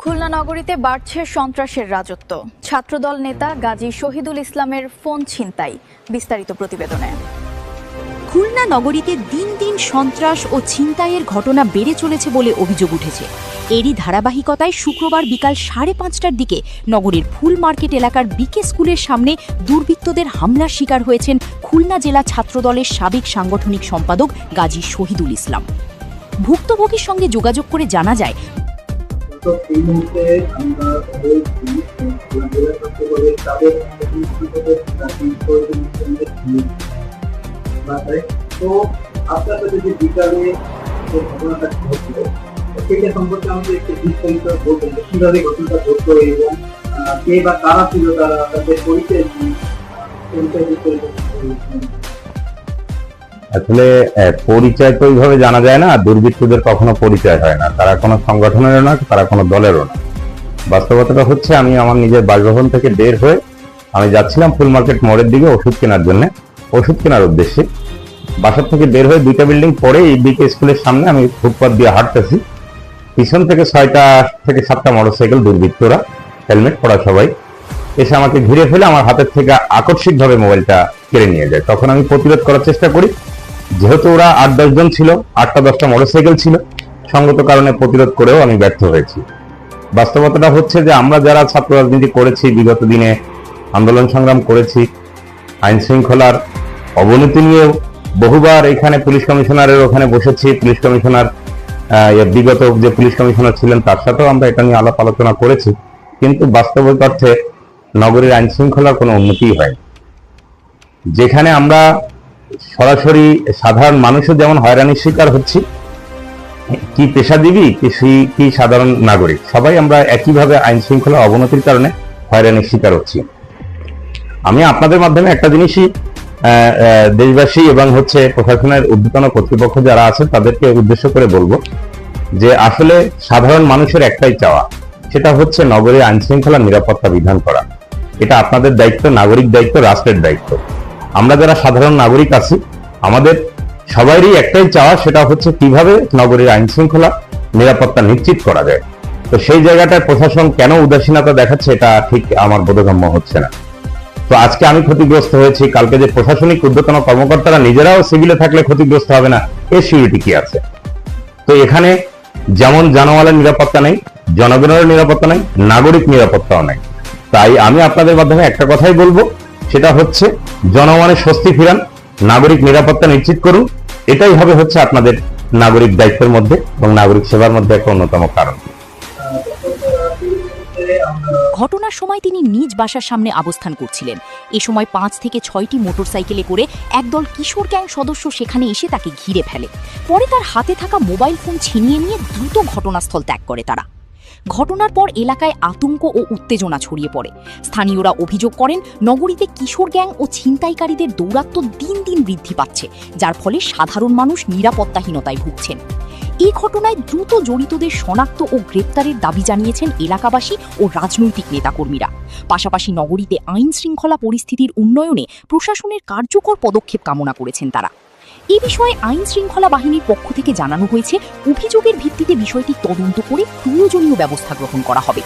খুলনা নগরীতে বাড়ছে সন্ত্রাসের রাজত্ব। ছাত্রদল নেতা গাজী শহীদুল ইসলামের ফোন ছিনতাই, বিস্তারিত প্রতিবেদনে। খুলনা নগরীতে দিন দিন সন্ত্রাস ও ছিনতাইয়ের ঘটনা বেড়ে চলেছে বলে অভিযোগ উঠেছে। এরই ধারাবাহিকতায় শুক্রবার বিকাল 5:30টার দিকে নগরীর ফুল মার্কেট এলাকার বিকে স্কুলের সামনে দুর্বৃত্তদের হামলার শিকার হয়েছেন খুলনা জেলা ছাত্রদলের সাবেক সাংগঠনিক সম্পাদক গাজী শহীদুল ইসলাম। ভুক্তভোগীর সঙ্গে যোগাযোগ করে জানা যায়, তো এই মুহূর্তে আমরা তো আপনার সাথে যে বিকালে যে ঘটনাটা ঘটলো সেটা সম্পর্কে আমাদের একটু বিস্তারিত বলবেন, কিভাবে ঘটনাটা ঘটলো এবং কে বা কারা ছিল, তারা তাদের পরিচয় কি, আসলে পরিচয় তো ওইভাবে জানা যায় না। দুর্বৃত্তদের কখনো পরিচয় হয় না, তারা কোনো সংগঠনেরও না, তারা কোনো দলেরও না। বাস্তবতাটা হচ্ছে, আমি আমার নিজের বাসভবন থেকে বের হয়ে আমি যাচ্ছিলাম ফুল মার্কেট মোড়ের দিকে ওষুধ কেনার উদ্দেশ্যে। বাসার থেকে বের হয়ে 2টা বিল্ডিং পরে এই দিকে স্কুলের সামনে আমি ফুটপাথ দিয়ে হাঁটতেছি। পিছন থেকে 6টা থেকে 7টা মোটরসাইকেল দুর্বৃত্তরা, হেলমেট পরা সবাই, এসে আমাকে ঘিরে ফেলে আমার হাতের থেকে আকস্মিকভাবে মোবাইলটা কেড়ে নিয়ে যায়। তখন আমি প্রতিরোধ করার চেষ্টা করি। যেহেতু ওরা 8-10 জন ছিল, 8টা-10টা মোটরসাইকেল ছিল, সঙ্গত কারণে প্রতিরোধ করেও আমি ব্যর্থ হয়েছি। বাস্তবতাটা হচ্ছে যে আমরা যারা ছাত্র রাজনীতি করেছি, বিগত দিনে আন্দোলন সংগ্রাম করেছি, আইন শৃঙ্খলার অবনতি নিয়েও বহুবার এখানে পুলিশ কমিশনারের ওখানে বসেছি। পুলিশ কমিশনার, বিগত যে পুলিশ কমিশনার ছিলেন তার সাথেও আমরা এটা নিয়ে আলাপ আলোচনা করেছি, কিন্তু বাস্তবিক অর্থে নগরীর আইন শৃঙ্খলার কোনো উন্নতি হয়। যেখানে আমরা সরাসরি সাধারণ মানুষও যেমন হয়রানির শিকার হচ্ছি, কি পেশাজীবী কি সাধারণ নাগরিক, সবাই আমরা একইভাবে আইন শৃঙ্খলা অবনতির কারণে হয়রানির শিকার হচ্ছি। আমি আপনাদের মাধ্যমে একটা জিনিসই দেশবাসী এবং প্রশাসনের ঊর্ধ্বতন কর্তৃপক্ষ যারা আছে তাদেরকে উদ্দেশ্য করে বলবো যে আসলে সাধারণ মানুষের একটাই চাওয়া, সেটা হচ্ছে নগরীর আইন শৃঙ্খলা নিরাপত্তা বিধান করা। এটা আপনাদের দায়িত্ব, নাগরিক দায়িত্ব, রাষ্ট্রের দায়িত্ব। আমরা যারা সাধারণ নাগরিক আছি, আমাদের সবারই একটাই চাওয়া, সেটা হচ্ছে কিভাবে নগরীর আইন শৃঙ্খলা নিরাপত্তা নিশ্চিত করা যায়। তো সেই জায়গাটায় প্রশাসন কেন উদাসীনতা দেখাচ্ছে, এটা ঠিক আমার বোধগম্য হচ্ছে না। তো আজকে আমি ক্ষতিগ্রস্ত হয়েছি, কালকে যে প্রশাসনিক ঊর্ধ্বতন কর্মকর্তারা নিজেরাও সিভিলে থাকলে ক্ষতিগ্রস্ত হবে না, এর সিউরিটি কি আছে? তো এখানে যেমন জানমালের নিরাপত্তা নেই, জনগণের নিরাপত্তা নেই, নাগরিক নিরাপত্তাও নেই। তাই আমি আপনাদের মাধ্যমে একটা কথাই বলবো, সেটা হচ্ছে জনগণের স্বস্তি ফিরান, নাগরিক নিরাপত্তা নিশ্চিত করুন। এটাই হবে আপনাদের নাগরিক দায়িত্বের মধ্যে এবং নাগরিক সেবার মধ্যে একটা অন্যতম কারণ। ঘটনার সময় তিনি নিজ বাসার সামনে অবস্থান করছিলেন। এ সময় 5 থেকে 6টি মোটরসাইকেলে করে একদল কিশোর গ্যাং সদস্য সেখানে এসে তাকে ঘিরে ফেলে। পরে তার হাতে থাকা মোবাইল ফোন ছিনিয়ে নিয়ে দ্রুত ঘটনাস্থল ত্যাগ করে তারা। ঘটনার পর এলাকায় আতঙ্ক ও উত্তেজনা ছড়িয়ে পড়ে। স্থানীয়রা অভিযোগ করেন, নগরীতে কিশোর গ্যাং ও ছিনতাইকারীদের দৌরাত্ম্য দিন দিন বৃদ্ধি পাচ্ছে, যার ফলে সাধারণ মানুষ নিরাপত্তাহীনতায় ভুগছেন। এই ঘটনায় দ্রুত জড়িতদের শনাক্ত ও গ্রেপ্তারের দাবি জানিয়েছেন এলাকাবাসী ও রাজনৈতিক নেতাকর্মীরা। পাশাপাশি নগরীতে আইন শৃঙ্খলা পরিস্থিতির উন্নয়নে প্রশাসনের কার্যকর পদক্ষেপ কামনা করেছেন তারা। এ বিষয়ে আইন শৃঙ্খলা বাহিনীর পক্ষ থেকে জানানো হয়েছে, অভিযোগের ভিত্তিতে বিষয়টি তদন্ত করে প্রয়োজনীয় ব্যবস্থা গ্রহণ করা হবে।